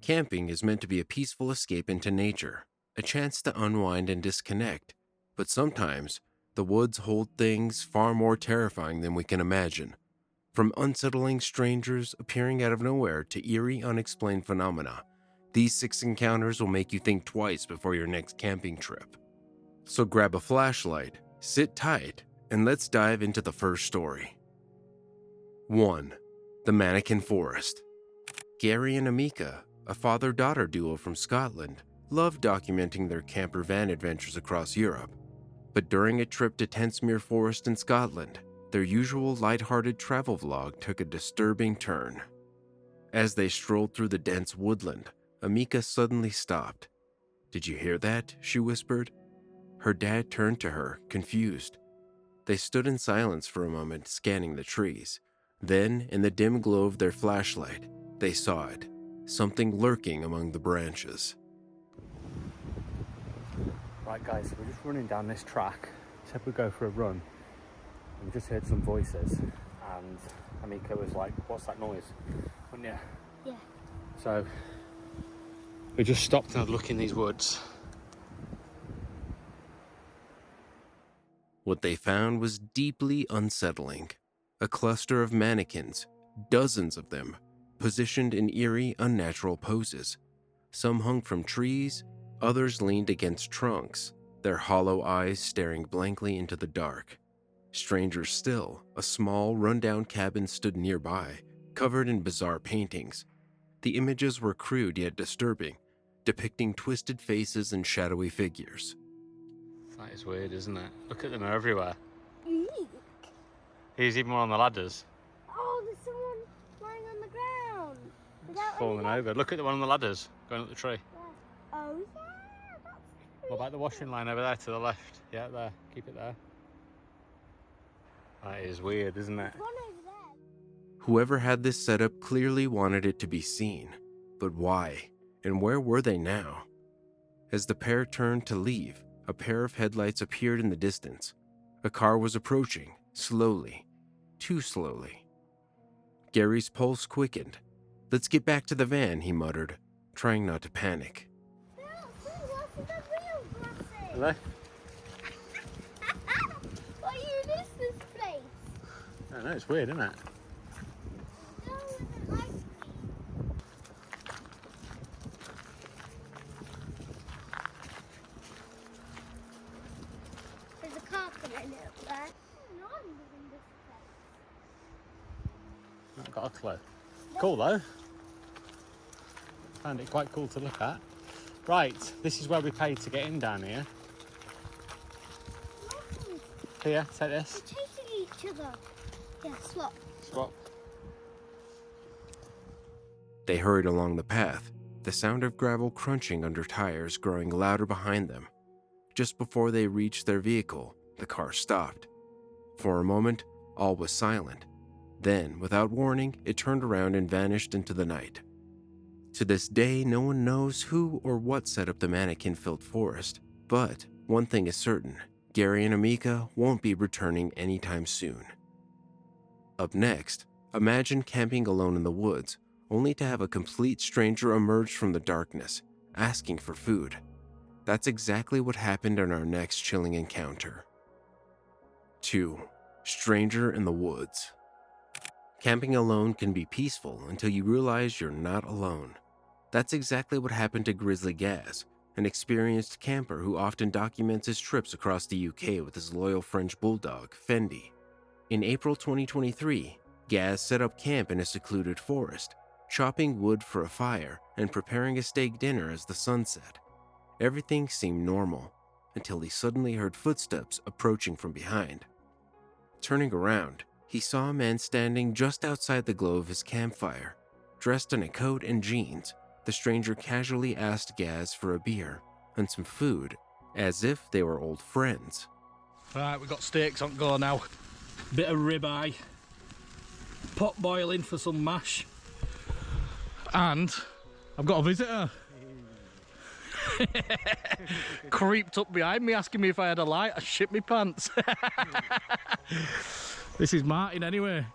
Camping is meant to be a peaceful escape into nature, a chance to unwind and disconnect, but sometimes the woods hold things far more terrifying than we can imagine. From unsettling strangers appearing out of nowhere to eerie, unexplained phenomena, these 6 encounters will make you think twice before your next camping trip. So grab a flashlight, sit tight, and let's dive into the first story. 1. The Mannequin Forest. Gary and Amika, a father-daughter duo from Scotland, love documenting their camper van adventures across Europe. But during a trip to Tensmere Forest in Scotland, their usual lighthearted travel vlog took a disturbing turn. As they strolled through the dense woodland, Amika suddenly stopped. "Did you hear that?" she whispered. Her dad turned to her, confused. They stood in silence for a moment, scanning the trees. Then, in the dim glow of their flashlight, they saw it, something lurking among the branches. Right guys, we're just running down this track. Said we'd go for a run. We just heard some voices and Amika was like, "What's that noise?" Wasn't you? Yeah. So we just stopped and had a look in these woods. What they found was deeply unsettling. A cluster of mannequins, dozens of them, positioned in eerie, unnatural poses. Some hung from trees, others leaned against trunks, their hollow eyes staring blankly into the dark. Stranger still, a small, rundown cabin stood nearby, covered in bizarre paintings. The images were crude yet disturbing, depicting twisted faces and shadowy figures. That is weird, isn't it? Look at them, they're everywhere. Eek. Here's even one on the ladders. Oh, there's someone lying on the ground. Without Falling any over. Look at the one on the ladders, going up the tree. Oh, yeah, that's What about the washing line over there to the left? Yeah, there. Keep it there. That is weird, isn't it? one over there. Whoever had this setup clearly wanted it to be seen. But why? And where were they now? As the pair turned to leave, a pair of headlights appeared in the distance. A car was approaching, slowly. Too slowly. Gary's pulse quickened. "Let's get back to the van," he muttered, trying not to panic. No, what's the real glasses? Are they? What even is this place? I don't know, it's weird, isn't it? No, with an ice cream. There's a carpet in it up there. No one was in this place. Not got a clue. Cool though. Found it quite cool to look at. Right, this is where we paid to get in down here. Here, take this. They're chasing each other. Yeah, swap. Swap. They hurried along the path, the sound of gravel crunching under tires growing louder behind them. Just before they reached their vehicle, the car stopped. For a moment, all was silent. Then, without warning, it turned around and vanished into the night. To this day, no one knows who or what set up the mannequin-filled forest, but one thing is certain: Gary and Amika won't be returning anytime soon. Up next, imagine camping alone in the woods, only to have a complete stranger emerge from the darkness, asking for food. That's exactly what happened in our next chilling encounter. 2. Stranger in the Woods. Camping alone can be peaceful until you realize you're not alone. That's exactly what happened to Grizzly Gaz, an experienced camper who often documents his trips across the UK with his loyal French bulldog, Fendi. In April 2023, Gaz set up camp in a secluded forest, chopping wood for a fire and preparing a steak dinner as the sun set. Everything seemed normal, until he suddenly heard footsteps approaching from behind. Turning around, he saw a man standing just outside the glow of his campfire. Dressed in a coat and jeans, the stranger casually asked Gaz for a beer and some food, as if they were old friends. Right, we've got steaks on go now. Bit of ribeye, pot boiling for some mash, and I've got a visitor. Creeped up behind me asking me if I had a light. I shit my pants. This is Martin anyway.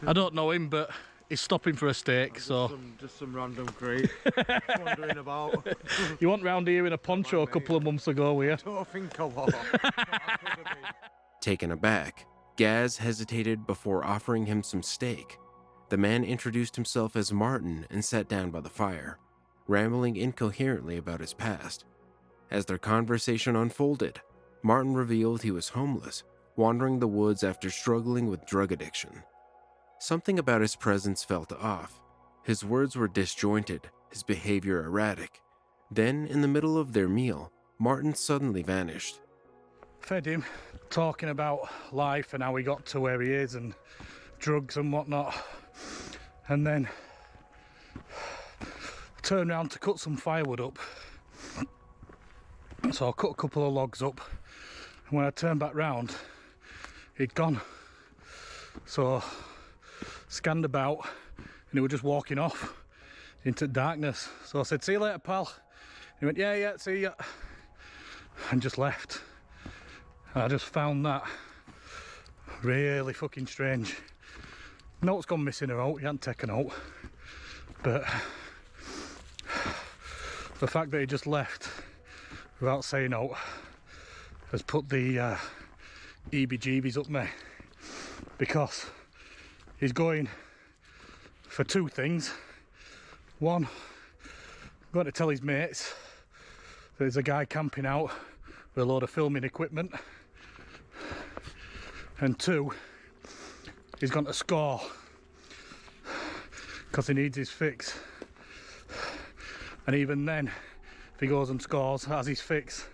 I don't know him, but He's stopping for a steak, so... Just some random crate wandering about. You went round here in a poncho a couple of months ago, were you? I don't think I was. Taken aback, Gaz hesitated before offering him some steak. The man introduced himself as Martin and sat down by the fire, rambling incoherently about his past. As their conversation unfolded, Martin revealed he was homeless, wandering the woods after struggling with drug addiction. Something about his presence felt off. His words were disjointed, his behavior erratic. Then, in the middle of their meal, Martin suddenly vanished. Fed him, talking about life and how he got to where he is and drugs and whatnot. And then turned round to cut some firewood up. So I cut a couple of logs up, and when I turned back round, he'd gone. So scanned about, and he was just walking off into darkness. So I said, "See you later, pal." He went, yeah, see ya, and just left. And I just found that really fucking strange. Note's gone missing or out, he hadn't taken out, but the fact that he just left without saying out has put the EBGBs up me, because he's going for two things. One, going to tell his mates that there's a guy camping out with a load of filming equipment, and two, he's gone to score because he needs his fix. And even then, if he goes and scores, has his fix,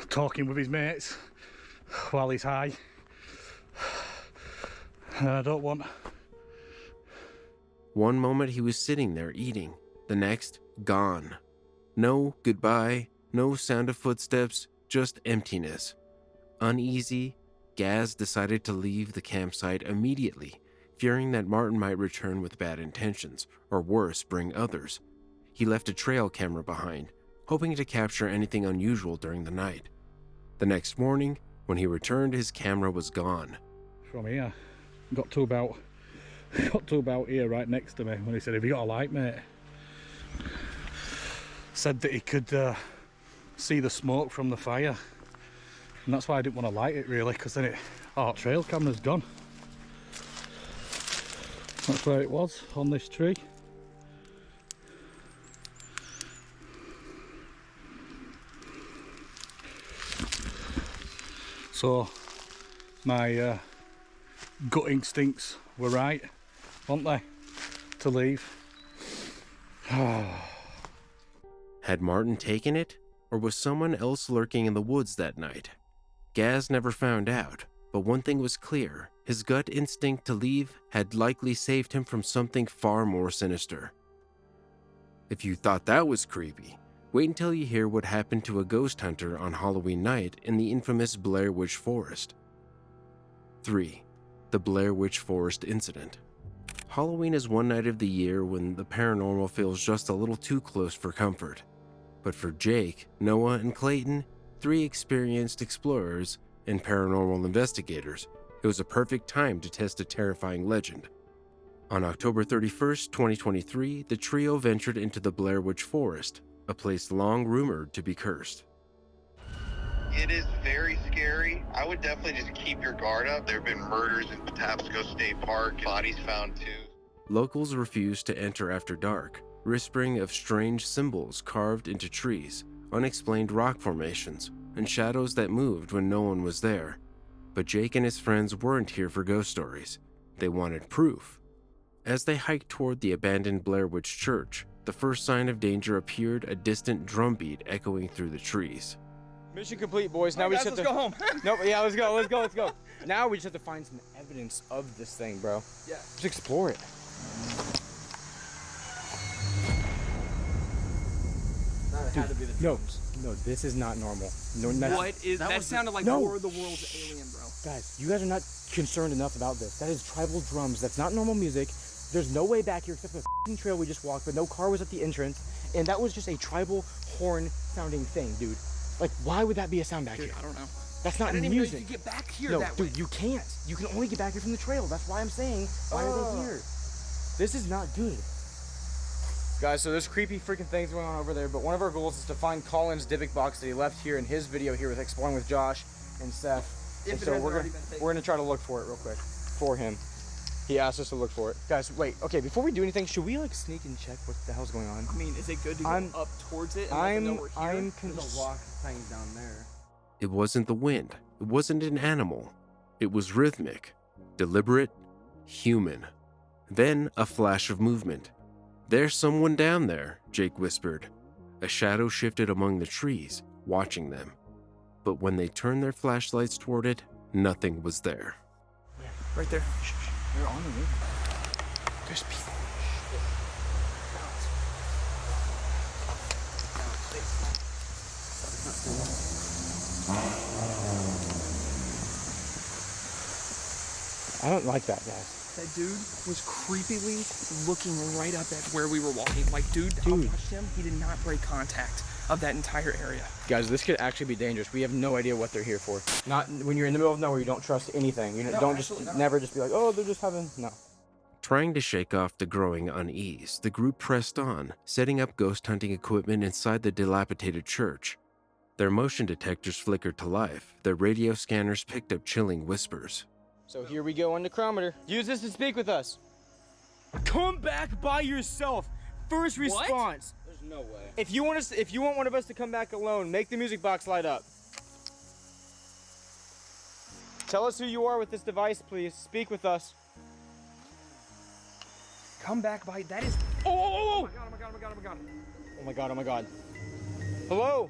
talking with his mates while he's high, and I don't want. One moment he was sitting there eating, the next, gone. No goodbye, no sound of footsteps, just emptiness. Uneasy, Gaz decided to leave the campsite immediately, fearing that Martin might return with bad intentions, or worse, bring others. He left a trail camera behind, hoping to capture anything unusual during the night. The next morning, when he returned, his camera was gone. From here, got to about here, right next to me, when he said, "Have you got a light, mate?" Said that he could see the smoke from the fire, and that's why I didn't want to light it really, because then trail camera's gone. That's where it was, on this tree. So my gut instincts were right, weren't they, to leave. Had Martin taken it, or was someone else lurking in the woods that night? Gaz never found out, but one thing was clear: his gut instinct to leave had likely saved him from something far more sinister. If you thought that was creepy, wait until you hear what happened to a ghost hunter on Halloween night in the infamous Blair Witch Forest. 3. The Blair Witch Forest Incident. Halloween is one night of the year when the paranormal feels just a little too close for comfort. But for Jake, Noah, and Clayton, 3 experienced explorers and paranormal investigators, it was a perfect time to test a terrifying legend. On October 31st, 2023, the trio ventured into the Blair Witch Forest, a place long rumored to be cursed. It is very scary. I would definitely just keep your guard up. There have been murders in Patapsco State Park, bodies found too. Locals refused to enter after dark, whispering of strange symbols carved into trees, unexplained rock formations, and shadows that moved when no one was there. But Jake and his friends weren't here for ghost stories. They wanted proof. As they hiked toward the abandoned Blair Witch Church, the first sign of danger appeared, a distant drumbeat echoing through the trees. Mission complete, boys. Now we just have to go home. No, yeah, let's go. Now we just have to find some evidence of this thing, bro. Yeah. Just explore it. That had to be the drums. No, this is not normal. No, That sounded like War of the Worlds alien, bro. Guys, you guys are not concerned enough about this. That is tribal drums. That's not normal music. There's no way back here except for the f***ing trail we just walked, but no car was at the entrance, and that was just a tribal horn sounding thing, dude. Like, why would that be a sound back here? I don't know. That's not I didn't music. even know you could get back here No, that dude, way. you can't. You can only get back here from the trail. That's why I'm saying, why are they here? This is not good. Guys, so there's creepy freaking things going on over there, but one of our goals is to find Colin's Dybbuk box that he left here in his video here with Exploring with Josh and Seth. And so we're gonna try to look for it real quick for him. He asked us to look for it. Guys, wait, okay, before we do anything, should we like sneak and check what the hell's going on? I mean, is it good to go up towards it and let them know we're here? There's a rock thing down there. It wasn't the wind. It wasn't an animal. It was rhythmic, deliberate, human. Then a flash of movement. "There's someone down there," Jake whispered. A shadow shifted among the trees, watching them. But when they turned their flashlights toward it, nothing was there. Right there. They're on the roof. There's people. I don't like that, guys. That dude was creepily looking right up at where we were walking. Like, dude, I watched him. He did not break contact of that entire area. Guys, this could actually be dangerous. We have no idea what they're here for. Not when you're in the middle of nowhere, you don't trust anything. You don't just never just be like, oh, they're just having, no. Trying to shake off the growing unease, the group pressed on, setting up ghost hunting equipment inside the dilapidated church. Their motion detectors flickered to life. Their radio scanners picked up chilling whispers. So here we go on the chronometer. Use this to speak with us. Come back by yourself. First response. There's no way. If you want one of us to come back alone, make the music box light up. Tell us who you are with this device, please. Speak with us. Come back by. That is. Oh! Oh my god, oh my god, oh my god, oh my god. Oh my god, oh my god. Hello?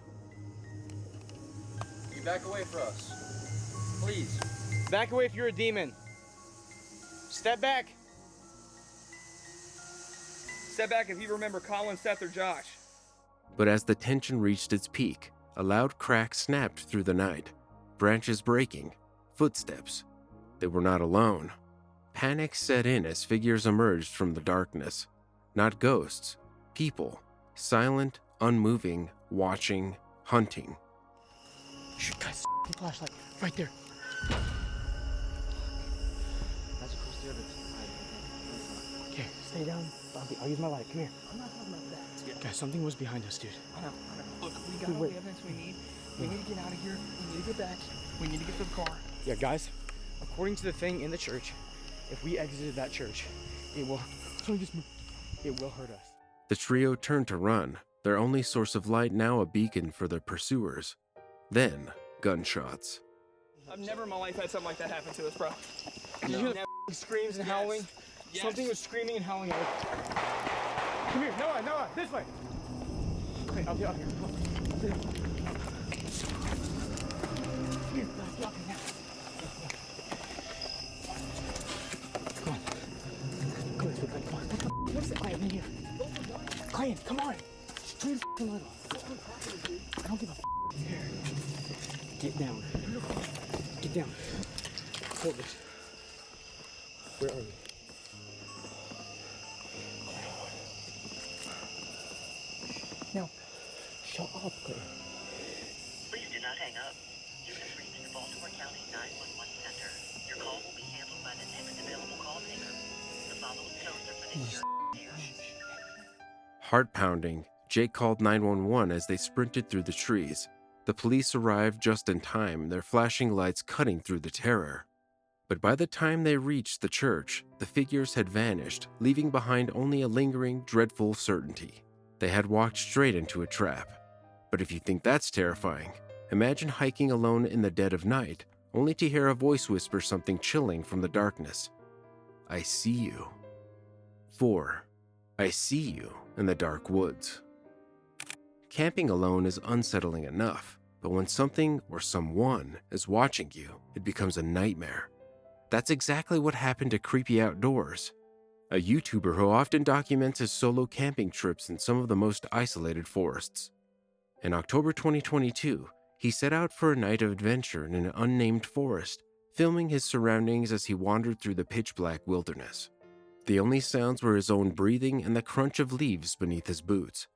You back away for us. Please. Back away if you're a demon. Step back. Step back if you remember Colin, Seth, or Josh. But as the tension reached its peak, a loud crack snapped through the night. Branches breaking. Footsteps. They were not alone. Panic set in as figures emerged from the darkness. Not ghosts. People. Silent, unmoving, watching, hunting. Shoot, guys, flashlight. Right there. That's across the other side. Okay, stay down. I'll use my light. Come here. I'm not talking about that. Yeah. Guys, something was behind us, dude. I know. Look, we got all the evidence we need. We need to get out of here. We need to get back. We need to get to the car. Yeah, guys, according to the thing in the church, if we exited that church, it will hurt us. The trio turned to run, their only source of light now a beacon for their pursuers. Then, gunshots. I've never in my life had something like that happen to us, bro. Did you hear the screams and howling? Yes. Something was screaming and howling. Come here, Noah, this way. Okay, I'll get up here. Come here, guys, get up here now. Come on. Come on. What is it, Client, in here? Client, come on. Turn the light off. I don't give a care. Get down. Get down. Hold this. Where are we? Now, shut up, Claire. Please do not hang up. You have reached the Baltimore County 911 Center. Your call will be handled by the next available call taker. The following tones are for the here. Heart pounding, Jake called 911 as they sprinted through the trees. The police arrived just in time, their flashing lights cutting through the terror. But by the time they reached the church, the figures had vanished, leaving behind only a lingering, dreadful certainty. They had walked straight into a trap. But if you think that's terrifying, imagine hiking alone in the dead of night, only to hear a voice whisper something chilling from the darkness. I see you. 4. I see you in the dark woods. Camping alone is unsettling enough, but when something or someone is watching you, it becomes a nightmare. That's exactly what happened to Creepy Outdoors, a YouTuber who often documents his solo camping trips in some of the most isolated forests. In October 2022, he set out for a night of adventure in an unnamed forest, filming his surroundings as he wandered through the pitch-black wilderness. The only sounds were his own breathing and the crunch of leaves beneath his boots.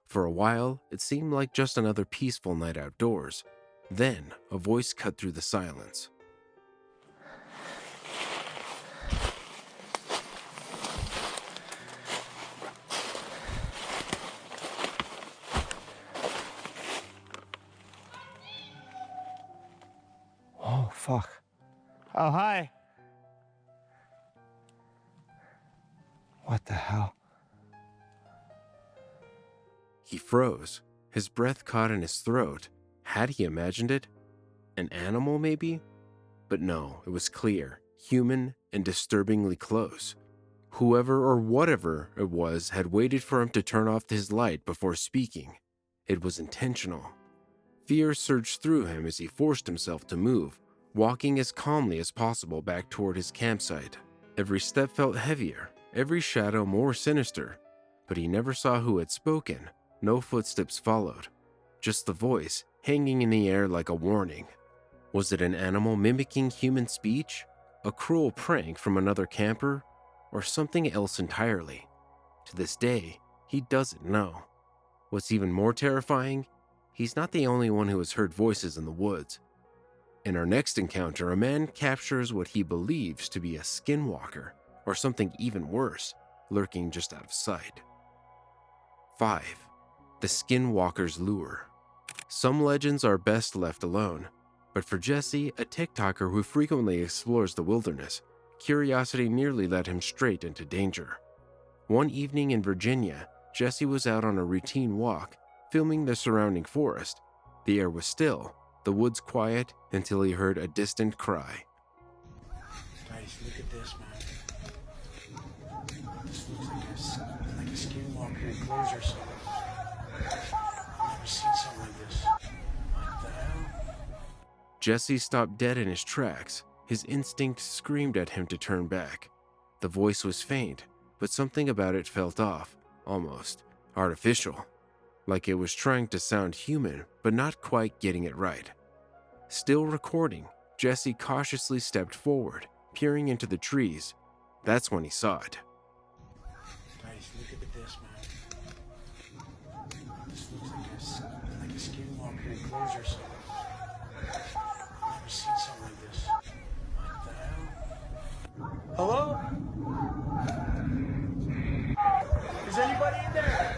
For a while, it seemed like just another peaceful night outdoors. Then, a voice cut through the silence. fuck? Oh, hi. What the hell? He froze, his breath caught in his throat. Had he imagined it? An animal, maybe? But no, it was clear, human, and disturbingly close. Whoever or whatever it was had waited for him to turn off his light before speaking. It was intentional. Fear surged through him as he forced himself to move, walking as calmly as possible back toward his campsite. Every step felt heavier, every shadow more sinister, but he never saw who had spoken. No footsteps followed, just the voice hanging in the air like a warning. Was it an animal mimicking human speech? A cruel prank from another camper? Or something else entirely? To this day, he doesn't know. What's even more terrifying? He's not the only one who has heard voices in the woods. In our next encounter, a man captures what he believes to be a skinwalker, or something even worse, lurking just out of sight. 5. The Skinwalker's Lure. Some legends are best left alone, but for Jesse, a TikToker who frequently explores the wilderness, curiosity nearly led him straight into danger. One evening in Virginia, Jesse was out on a routine walk, filming the surrounding forest. The air was still, the woods quiet, until he heard a distant cry. Guys, look at this, man. This looks like a skinwalker enclosure somewhere. I've never seen something like this. What the hell? Jesse stopped dead in his tracks. His instinct screamed at him to turn back. The voice was faint, but something about it felt off, almost artificial. Like it was trying to sound human, but not quite getting it right. Still recording, Jesse cautiously stepped forward, peering into the trees. That's when he saw it. Guys, look at this, man. This looks like a skinwalker enclosure somewhere. I've never seen something like this. What the hell? Hello? Is anybody in there?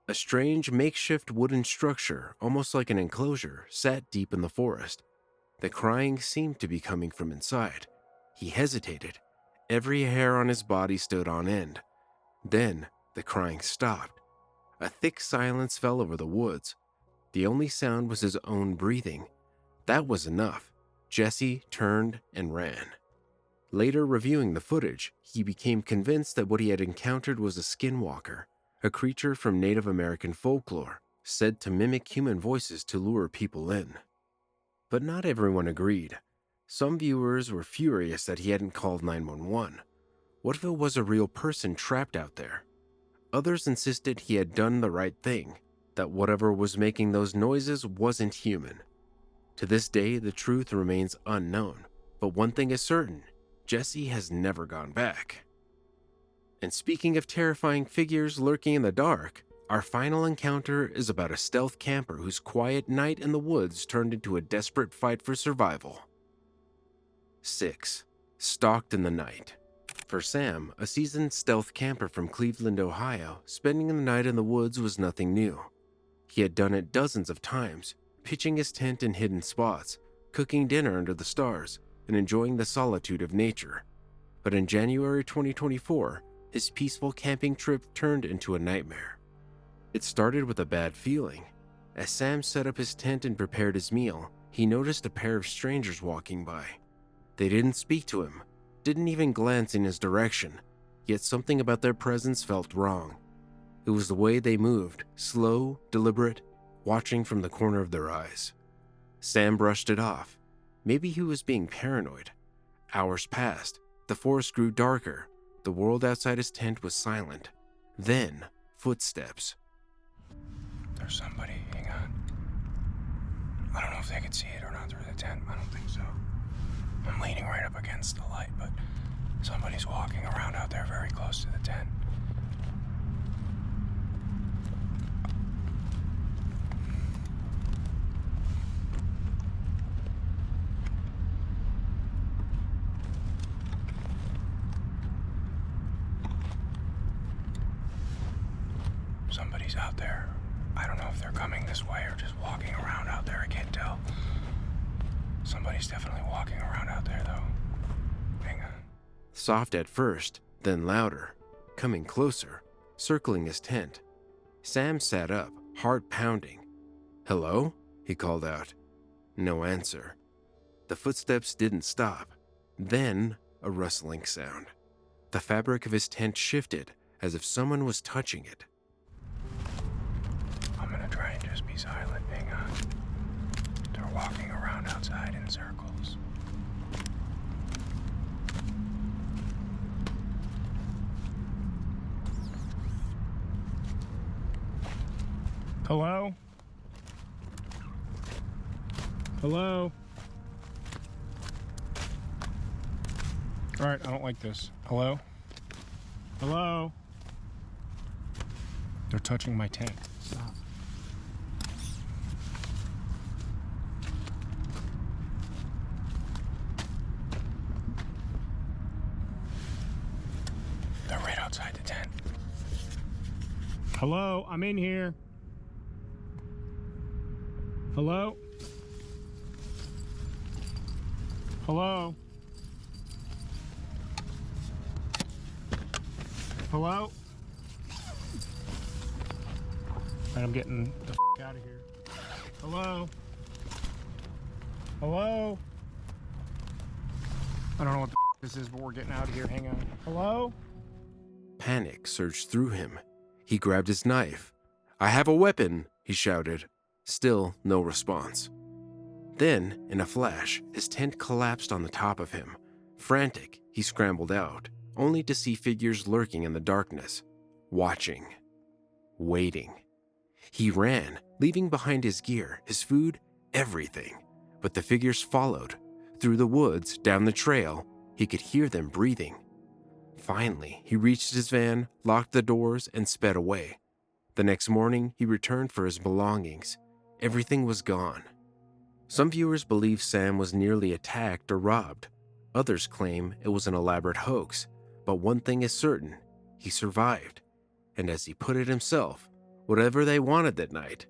A strange makeshift wooden structure, almost like an enclosure, sat deep in the forest. The crying seemed to be coming from inside. He hesitated. Every hair on his body stood on end. Then, the crying stopped. A thick silence fell over the woods. The only sound was his own breathing. That was enough. Jesse turned and ran. Later, reviewing the footage, he became convinced that what he had encountered was a skinwalker, a creature from Native American folklore, said to mimic human voices to lure people in. But not everyone agreed. Some viewers were furious that he hadn't called 911. What if it was a real person trapped out there? Others insisted he had done the right thing, that whatever was making those noises wasn't human. To this day, the truth remains unknown, but one thing is certain, Jesse has never gone back. And speaking of terrifying figures lurking in the dark, our final encounter is about a stealth camper whose quiet night in the woods turned into a desperate fight for survival. 6. Stalked in the Night. For Sam, a seasoned stealth camper from Cleveland, Ohio, spending the night in the woods was nothing new. He had done it dozens of times, pitching his tent in hidden spots, cooking dinner under the stars, and enjoying the solitude of nature. But in January 2024, his peaceful camping trip turned into a nightmare. It started with a bad feeling. As Sam set up his tent and prepared his meal, he noticed a pair of strangers walking by. They didn't speak to him, didn't even glance in his direction, yet something about their presence felt wrong. It was the way they moved, slow, deliberate, watching from the corner of their eyes. Sam brushed it off. Maybe he was being paranoid. Hours passed. The forest grew darker. The world outside his tent was silent. Then, footsteps. There's somebody. Hang on. I don't know if they can see it or not through the tent. I don't think so. I'm leaning right up against the light, but somebody's walking around out there very close to the tent. Somebody's out there. I don't know if they're coming this way or just walking around out there. I can't tell. Somebody's definitely walking around out there, though. Hang on. Soft at first, then louder, coming closer, circling his tent. Sam sat up, heart pounding. "Hello?" he called out. No answer. The footsteps didn't stop. Then, a rustling sound. The fabric of his tent shifted as if someone was touching it. I'm gonna try and just be silent. Hang on. They're walking around outside in circles. Hello? Hello? Alright, I don't like this. Hello? Hello? They're touching my tent. Stop. They're right outside the tent. Hello? I'm in here. Hello? Hello? Hello? And I'm getting the f out of here. Hello? Hello? I don't know what the f this is, but we're getting out of here. Hang on. Hello? Panic surged through him. He grabbed his knife. "I have a weapon," he shouted. Still no response. Then, in a flash, his tent collapsed on the top of him. Frantic, he scrambled out, only to see figures lurking in the darkness, watching, waiting. He ran, leaving behind his gear, his food, everything. But the figures followed. Through the woods, down the trail, he could hear them breathing. Finally, he reached his van, locked the doors, and sped away. The next morning, he returned for his belongings. Everything was gone. Some viewers believe Sam was nearly attacked or robbed. Others claim it was an elaborate hoax. But one thing is certain, he survived. And as he put it himself, whatever they wanted that night,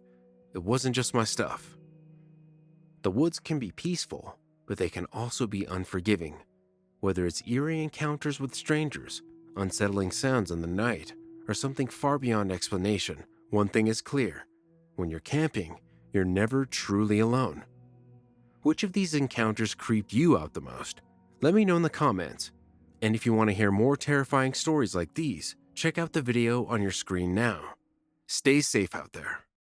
it wasn't just my stuff. The woods can be peaceful, but they can also be unforgiving. Whether it's eerie encounters with strangers, unsettling sounds in the night, or something far beyond explanation, one thing is clear. When you're camping, you're never truly alone. Which of these encounters creeped you out the most? Let me know in the comments. And if you want to hear more terrifying stories like these, check out the video on your screen now. Stay safe out there.